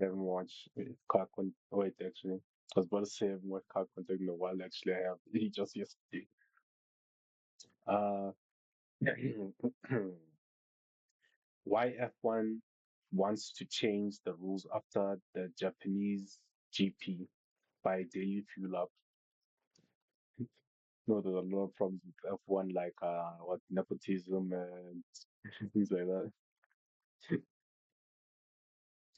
haven't watched car con. Wait, actually, I was about to say I haven't watched car contact in a while. Actually, I have. Just yesterday. Uh, why F1 wants to change the rules after the Japanese GP by DailyFuelUp. No, there's a lot of problems with F1, like what nepotism and things like that.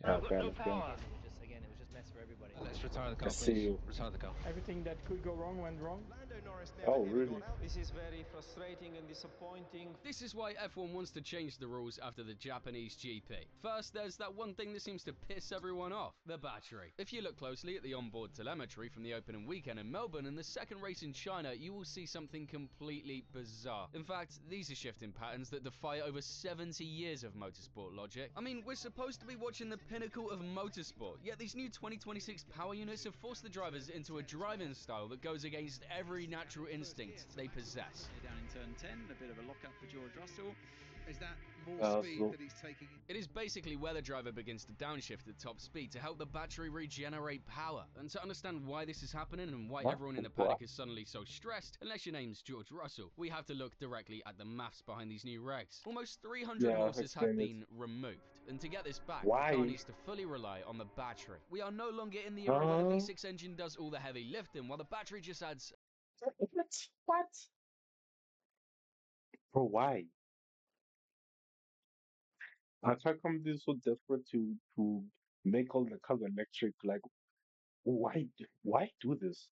Yeah, I've got okay, no let's go. power. It was just mess for everybody. Let's retire the car, Let's please. see. Retire the car. Everything that could go wrong went wrong. Lando Norris never Oh, nearly got really? out. This is very frustrating and disappointing. This is why F1 wants to change the rules after the Japanese GP. First, there's that one thing that seems to piss everyone off, the battery. If you look closely at the onboard telemetry from the opening weekend in Melbourne and the second race in China, you will see something completely bizarre. In fact, these are shifting patterns that defy over 70 years of motorsport logic. I mean, we're supposed to be watching the pinnacle of motorsport, yet these new 2026 power units have forced the drivers into a driving style that goes against every natural instinct they possess. Down in turn 10, a bit of a lockup for George Russell. Is that more speed So that he's taking? It is basically where the driver begins to downshift at top speed to help the battery regenerate power. And to understand why this is happening and why what? everyone in the paddock is suddenly so stressed, unless your name's George Russell, we have to look directly at the maths behind these new regs. Almost 300 Yeah, horses have explain it. been removed. And to get this back, the car Why? needs to fully rely on the battery. We are no longer in the era where the Huh? V6 engine does all the heavy lifting, while the battery just adds What? Bro, why? How come this is so desperate to make all the cars electric? Like, why do this?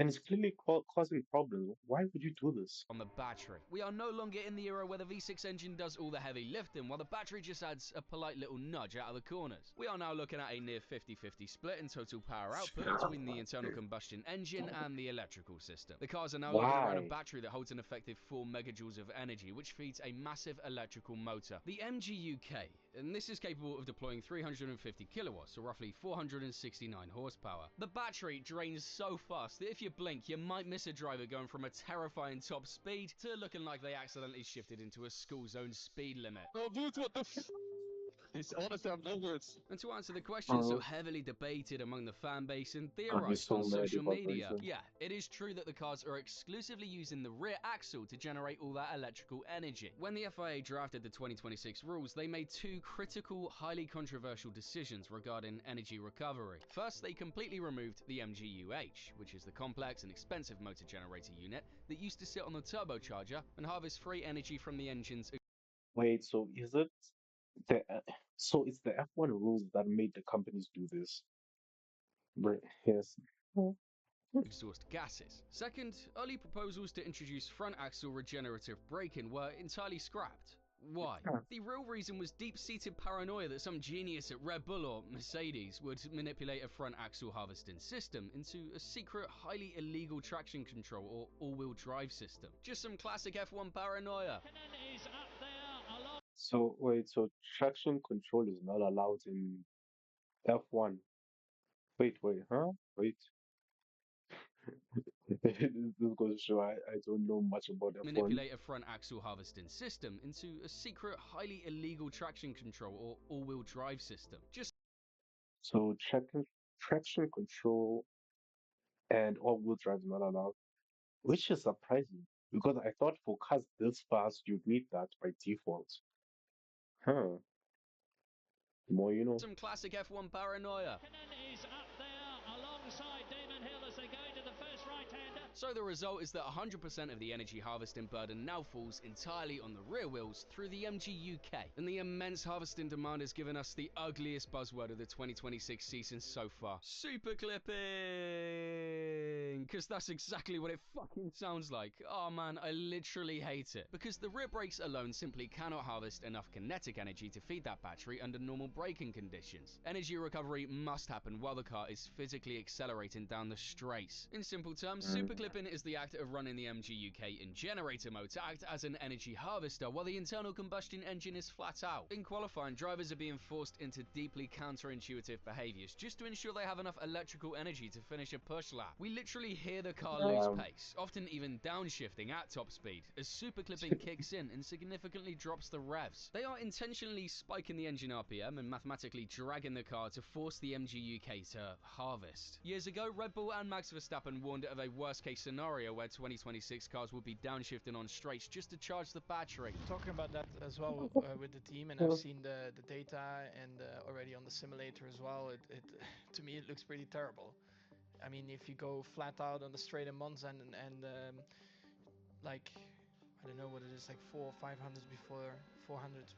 And it's clearly causing problems. Why would you do this? on the battery. We are no longer in the era where the V6 engine does all the heavy lifting, while the battery just adds a polite little nudge out of the corners. We are now looking at a near 50-50 split in total power output between the internal combustion engine and the electrical system. The cars are now looking around a Why? battery that holds an effective 4 megajoules of energy, which feeds a massive electrical motor. The MGUK, and this is capable of deploying 350 kilowatts, or roughly 469 horsepower. The battery drains so fast that if you blink, you might miss a driver going from a terrifying top speed to looking like they accidentally shifted into a school zone speed limit. Oh, dude, what the f... It's honestly, I have no words. And to answer the question so Uh, heavily debated among the fan base and I'd be theorized so on mad social about media, this. yeah, it is true that the cars are exclusively using the rear axle to generate all that electrical energy. When the FIA drafted the 2026 rules, they made two critical, highly controversial decisions regarding energy recovery. First, they completely removed the MGUH, which is the complex and expensive motor generator unit that used to sit on the turbocharger and harvest free energy from the engine's Wait, so is it the so it's the F1 rules that made the companies do this? Right. Yes. Mm. exhaust gases. Second, early proposals to introduce front axle regenerative braking were entirely scrapped. Why? Huh. The real reason was deep-seated paranoia that some genius at Red Bull or Mercedes would manipulate a front axle harvesting system into a secret, highly illegal traction control or all-wheel drive system. Just some classic F1 paranoia. So wait, so traction control is not allowed in F1. Wait, huh? Wait. This goes to show I don't know much about F1. Manipulate a front axle harvesting system into a secret, highly illegal traction control or all-wheel drive system. Just So traction control and all-wheel drive is not allowed, which is surprising because I thought for cars this fast you'd need that by default. Huh. The more you know. some classic F1 paranoia. So the result is that 100% of the energy harvesting burden now falls entirely on the rear wheels through the MGUK. And the immense harvesting demand has given us the ugliest buzzword of the 2026 season so far. Super clipping! Because that's exactly what it fucking sounds like. Oh man, I literally hate it. Because the rear brakes alone simply cannot harvest enough kinetic energy to feed that battery under normal braking conditions. Energy recovery must happen while the car is physically accelerating down the straights. In simple terms, super clipping clipping is the act of running the MGUK in generator mode to act as an energy harvester while the internal combustion engine is flat out. In qualifying, drivers are being forced into deeply counterintuitive behaviors just to ensure they have enough electrical energy to finish a push lap. We literally hear the car lose pace, often even downshifting at top speed, as super clipping kicks in and significantly drops the revs. They are intentionally spiking the engine RPM and mathematically dragging the car to force the MGUK to harvest. Years ago, Red Bull and Max Verstappen warned of a worst-case scenario where 2026 cars would be downshifting on straights just to charge the battery. Talking about that as well with the team, and I've seen the data and already on the simulator as well. It to me it looks pretty terrible. I mean, if you go flat out on the straight in Monza and like I don't know what it is, like 400s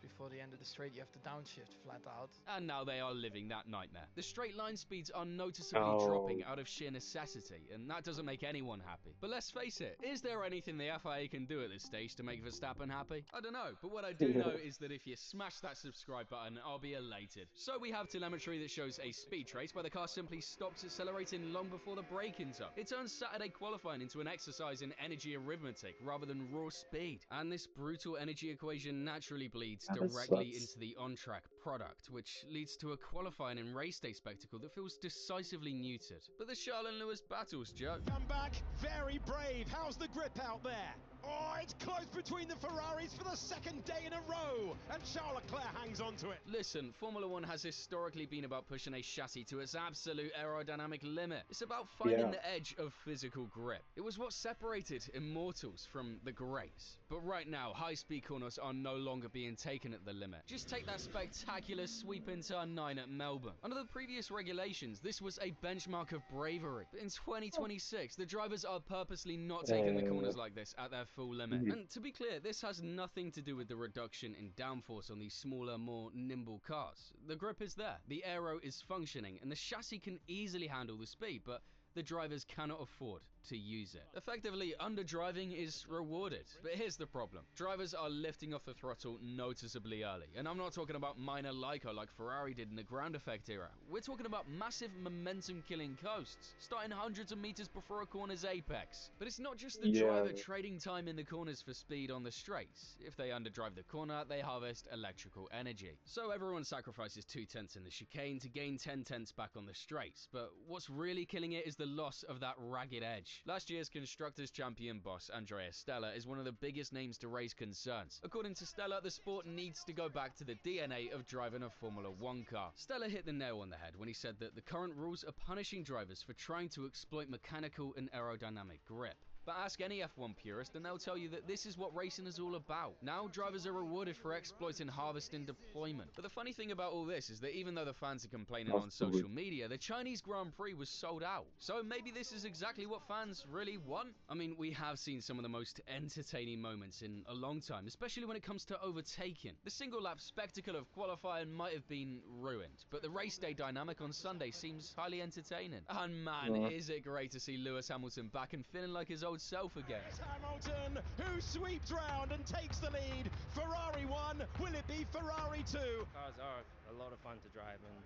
before the end of the straight, you have to downshift flat out. And now they are living that nightmare. The straight line speeds are noticeably Oh. dropping out of sheer necessity, and that doesn't make anyone happy. But let's face it, is there anything the FIA can do at this stage to make Verstappen happy? I don't know, but what I do know is that if you smash that subscribe button, I'll be elated. So we have telemetry that shows a speed trace where the car simply stops accelerating long before the braking zone. It turns Saturday qualifying into an exercise in energy arithmetic rather than raw speed. And this brutal energy equation naturally bleeds Yeah, that directly sucks. into the on-track product, which leads to a qualifying and race day spectacle that feels decisively muted. But the Charles and Lewis battles, Joe. Come back, very brave. How's the grip out there? Oh, it's close between the Ferraris for the second day in a row, and Charles Leclerc hangs on to it. Listen, Formula One has historically been about pushing a chassis to its absolute aerodynamic limit. It's about finding the edge of physical grip. It was what separated immortals from the greats. But right now, high-speed corners are no longer being taken at the limit. Just take that spectacular sweep in turn 9 at Melbourne. Under the previous regulations, this was a benchmark of bravery. But in 2026, the drivers are purposely not taking the corners like this at their full limit. And to be clear, this has nothing to do with the reduction in downforce on these smaller, more nimble cars. The grip is there, the aero is functioning, and the chassis can easily handle the speed, but the drivers cannot afford to use it. Effectively, underdriving is rewarded. But here's the problem. Drivers are lifting off the throttle noticeably early. And I'm not talking about minor Lyco like Ferrari did in the ground effect era. We're talking about massive momentum-killing coasts, starting hundreds of meters before a corner's apex. But it's not just the driver trading time in the corners for speed on the straights. If they underdrive the corner, they harvest electrical energy. So everyone sacrifices 2/10 in the chicane to gain 10/10 back on the straights. But what's really killing it is the loss of that ragged edge. Last year's Constructors' Champion boss, Andrea Stella, is one of the biggest names to raise concerns. According to Stella, the sport needs to go back to the DNA of driving a Formula One car. Stella hit the nail on the head when he said that the current rules are punishing drivers for trying to exploit mechanical and aerodynamic grip. But ask any F1 purist and they'll tell you that this is what racing is all about. Now drivers are rewarded for exploiting harvesting deployment. But the funny thing about all this is that even though the fans are complaining on social media, the Chinese Grand Prix was sold out. So maybe this is exactly what fans really want? I mean, we have seen some of the most entertaining moments in a long time, especially when it comes to overtaking. The single lap spectacle of qualifying might have been ruined, but the race day dynamic on Sunday seems highly entertaining. And man, is it great to see Lewis Hamilton back and feeling like his old self again. It's Hamilton who sweeps round and takes the lead. Ferrari 1, will it be Ferrari 2? Cars are a lot of fun to drive, and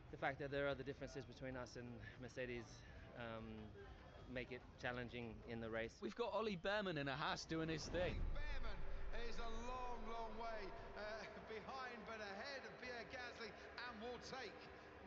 the fact that there are the differences between us and Mercedes make it challenging in the race. We've got Ollie Behrman in a Haas doing his thing. Behrman is a long, long way behind, but ahead of Pierre Gasly, and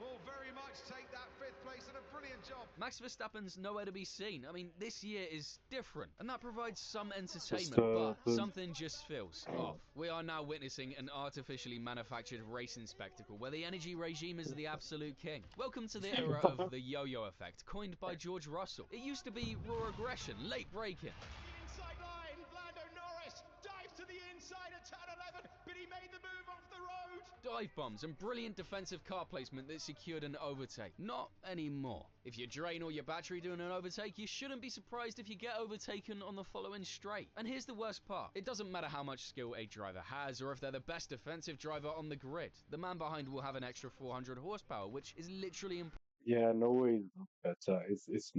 will very much take that 5th place, and a brilliant job. Max Verstappen's nowhere to be seen. I mean, this year is different, and that provides some entertainment, but something just feels off. We are now witnessing an artificially manufactured racing spectacle where the energy regime is the absolute king. Welcome to the era of the yo-yo effect, coined by George Russell. It used to be raw aggression, late braking. Inside line, Lando Norris dives to the inside at turn 11, but he made the move off the road. Dive bombs and brilliant defensive car placement that secured an overtake. Not anymore. If you drain all your battery doing an overtake, you shouldn't be surprised if you get overtaken on the following straight. And here's the worst part. It doesn't matter how much skill a driver has or if they're the best defensive driver on the grid. The man behind will have an extra 400 horsepower, which is literally impossible. Yeah, no way it's not better. It's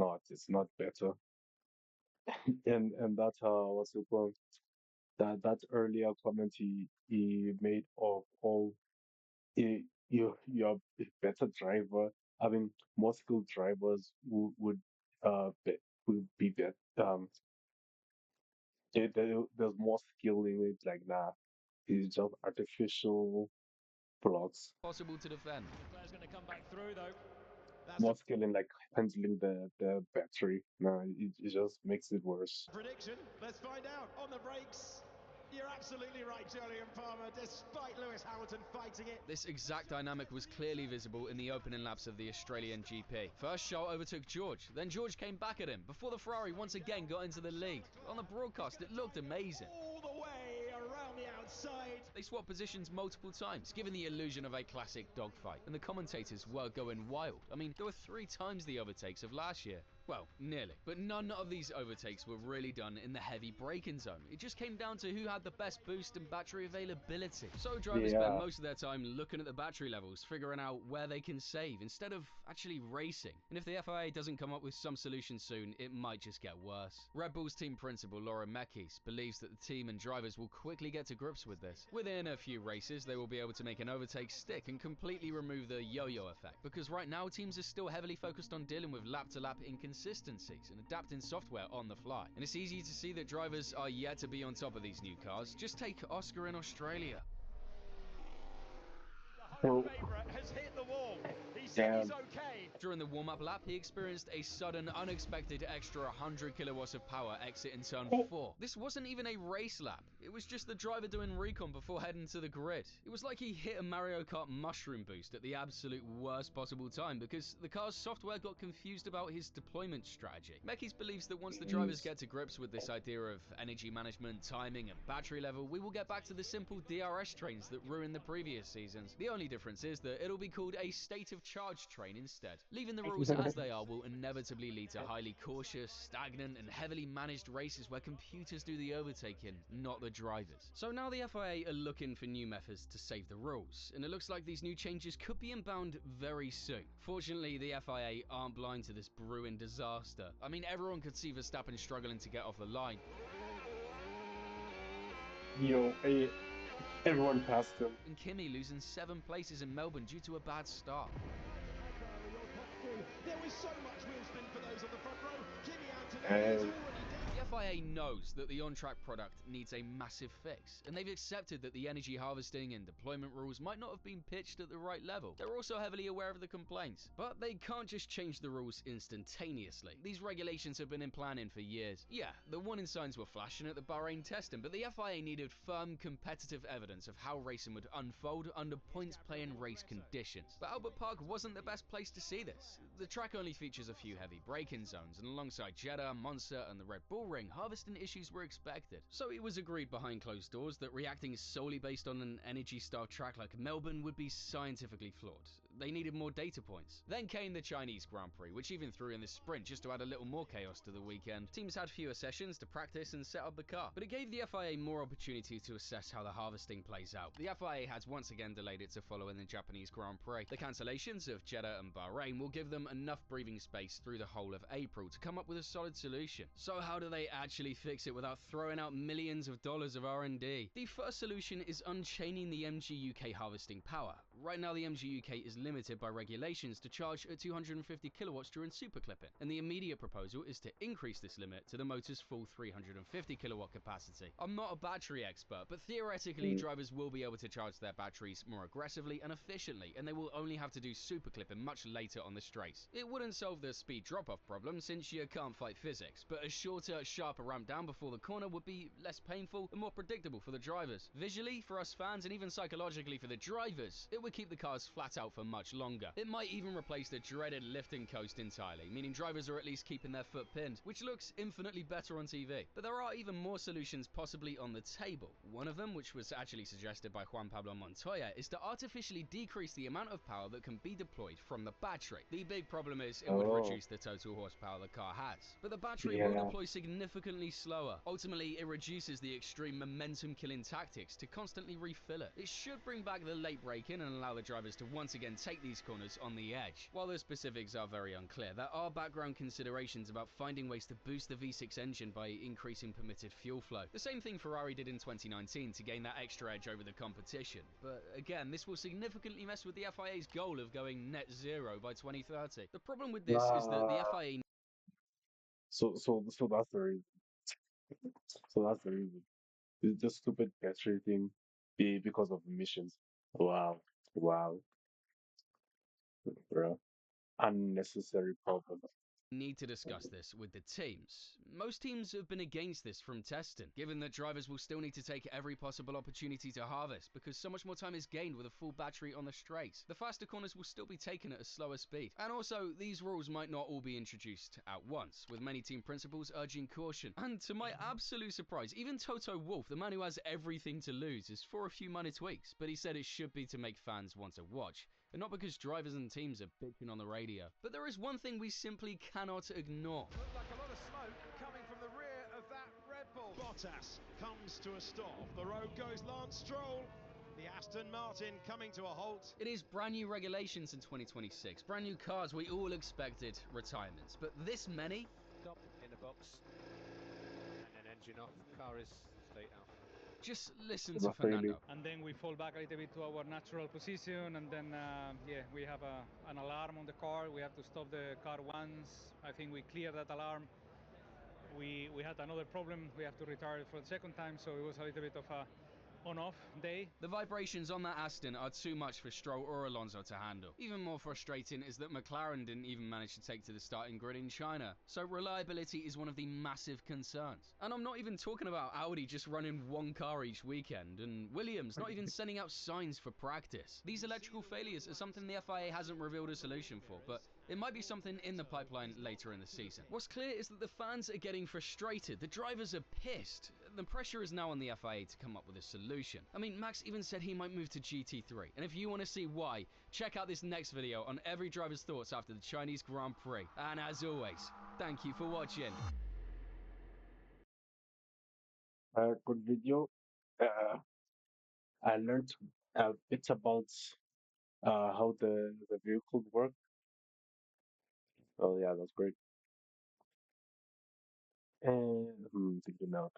not better. And that what's the point? That earlier comment he made of you're a better driver. I mean, more skilled drivers would will be better. There's more skill in it. Like, nah, it's just artificial blocks. Possible to defend. Leclerc's going to come back through though. That's More skill in like handling the battery. Nah, it just makes it worse. a prediction. Let's find out on the brakes. You're absolutely right, Jolyon Palmer, despite Lewis Hamilton fighting it. This exact dynamic was clearly visible in the opening laps of the Australian GP. First, Charles overtook George, then George came back at him before the Ferrari once again got into the lead. On the broadcast, it looked amazing. All the way around the outside. They swapped positions multiple times, giving the illusion of a classic dogfight, and the commentators were going wild. I mean, there were 3 times the overtakes of last year. Well, nearly. But none of these overtakes were really done in the heavy braking zone. It just came down to who had the best boost and battery availability. So drivers spend most of their time looking at the battery levels, figuring out where they can save, instead of actually racing. And if the FIA doesn't come up with some solution soon, it might just get worse. Red Bull's team principal, Laura Mekis, believes that the team and drivers will quickly get to grips with this. Within a few races, they will be able to make an overtake stick and completely remove the yo-yo effect. Because right now, teams are still heavily focused on dealing with lap-to-lap inconsistencies and adapting software on the fly. And it's easy to see that drivers are yet to be on top of these new cars. Just take Oscar in Australia. The home favourite has hit the wall. He said he's okay. During the warm-up lap, he experienced a sudden, unexpected extra 100 kilowatts of power exit in turn 4. This wasn't even a race lap. It was just the driver doing recon before heading to the grid. It was like he hit a Mario Kart mushroom boost at the absolute worst possible time because the car's software got confused about his deployment strategy. Mekis believes that once the drivers get to grips with this idea of energy management, timing, and battery level, we will get back to the simple DRS trains that ruined the previous seasons. The only difference is that it'll be called a state of charge train instead. Leaving the rules as they are will inevitably lead to highly cautious, stagnant, and heavily managed races where computers do the overtaking, not the drivers. So now the FIA are looking for new methods to save the rules, and it looks like these new changes could be inbound very soon. Fortunately, the FIA aren't blind to this brewing disaster. I mean, everyone could see Verstappen struggling to get off the line. Everyone passed him. And Kimi losing 7 places in Melbourne due to a bad start. There was so much wheel spin for those on the front row. Kimi Antonelli is already down. The FIA knows that the on-track product needs a massive fix, and they've accepted that the energy harvesting and deployment rules might not have been pitched at the right level. They're also heavily aware of the complaints, but they can't just change the rules instantaneously. These regulations have been in planning for years. Yeah, the warning signs were flashing at the Bahrain testing, but the FIA needed firm competitive evidence of how racing would unfold under points-playing race conditions. But Albert Park wasn't the best place to see this. The track only features a few heavy braking zones, and alongside Jeddah, Monza, and the Red Bull Ring, harvesting issues were expected. So it was agreed behind closed doors that reacting solely based on an energy-style track like Melbourne would be scientifically flawed. They needed more data points. Then came the Chinese Grand Prix, which even threw in the sprint just to add a little more chaos to the weekend. Teams had fewer sessions to practice and set up the car, but it gave the FIA more opportunity to assess how the harvesting plays out. The FIA has once again delayed it to follow in the Japanese Grand Prix. The cancellations of Jeddah and Bahrain will give them enough breathing space through the whole of April to come up with a solid solution. So how do they actually fix it without throwing out millions of dollars of R&D? The first solution is unchaining the MG UK harvesting power. Right now the MG UK is limited by regulations to charge at 250 kilowatts during superclipping, and the immediate proposal is to increase this limit to the motor's full 350 kilowatt capacity. I'm not a battery expert, but theoretically drivers will be able to charge their batteries more aggressively and efficiently, and they will only have to do superclipping much later on the straights. It wouldn't solve the speed drop-off problem since you can't fight physics, but a shorter, sharper ramp down before the corner would be less painful and more predictable for the drivers. Visually, for us fans, and even psychologically for the drivers, it would keep the cars flat out for much longer. It might even replace the dreaded lifting coast entirely, meaning drivers are at least keeping their foot pinned, which looks infinitely better on TV. But there are even more solutions possibly on the table. One of them, which was actually suggested by Juan Pablo Montoya, is to artificially decrease the amount of power that can be deployed from the battery. The big problem is it would reduce the total horsepower the car has, but the battery will deploy significantly slower. Ultimately, it reduces the extreme momentum-killing tactics to constantly refill it. It should bring back the late braking and allow the drivers to once again take these corners on the edge. While the specifics are very unclear, there are background considerations about finding ways to boost the V6 engine by increasing permitted fuel flow. The same thing Ferrari did in 2019 to gain that extra edge over the competition. But again, this will significantly mess with the FIA's goal of going net zero by 2030. The problem with this is that the FIA So that's the reason. So that's the reason. It's just stupid battery thing, because of emissions. Wow, wow, bro, unnecessary problem. Need to discuss this with the teams. Most teams have been against this from testing, given that drivers will still need to take every possible opportunity to harvest because so much more time is gained with a full battery on the straights. The faster corners will still be taken at a slower speed. And also, these rules might not all be introduced at once, with many team principals urging caution. And to my absolute surprise, even Toto Wolff, the man who has everything to lose, is for a few minor tweaks, but he said it should be to make fans want to watch, and not because drivers and teams are bitching on the radio. But there is one thing we simply cannot ignore. Looked like a lot of smoke coming from the rear of that Red Bull. Bottas comes to a stop. The road goes Lance Stroll. The Aston Martin coming to a halt. It is brand new regulations in 2026, brand new cars, we all expected retirements, but this many? Stop in the box, and then engine off, car is straight out. Just listen to Raffaele, Fernando. And then we fall back a little bit to our natural position, and then yeah, we have an alarm on the car. We have to stop the car once. I think we clear that alarm. We had another problem. We have to retire it for the second time, so it was a little bit of a on-off day. The vibrations on that Aston are too much for Stroll or Alonso to handle. Even more frustrating is that McLaren didn't even manage to take to the starting grid in China, so reliability is one of the massive concerns. And I'm not even talking about Audi just running one car each weekend, and Williams not even sending out signs for practice. These electrical failures are something the FIA hasn't revealed a solution for, but it might be something in the pipeline later in the season. What's clear is that the fans are getting frustrated, the drivers are pissed. The pressure is now on the FIA to come up with a solution. I mean, Max even said he might move to GT3, and if you want to see why, check out this next video on every driver's thoughts after the Chinese Grand Prix. And as always, thank you for watching. good video. Uh, I learned a bit about how the vehicle work. Oh yeah, that's great. And thinking now.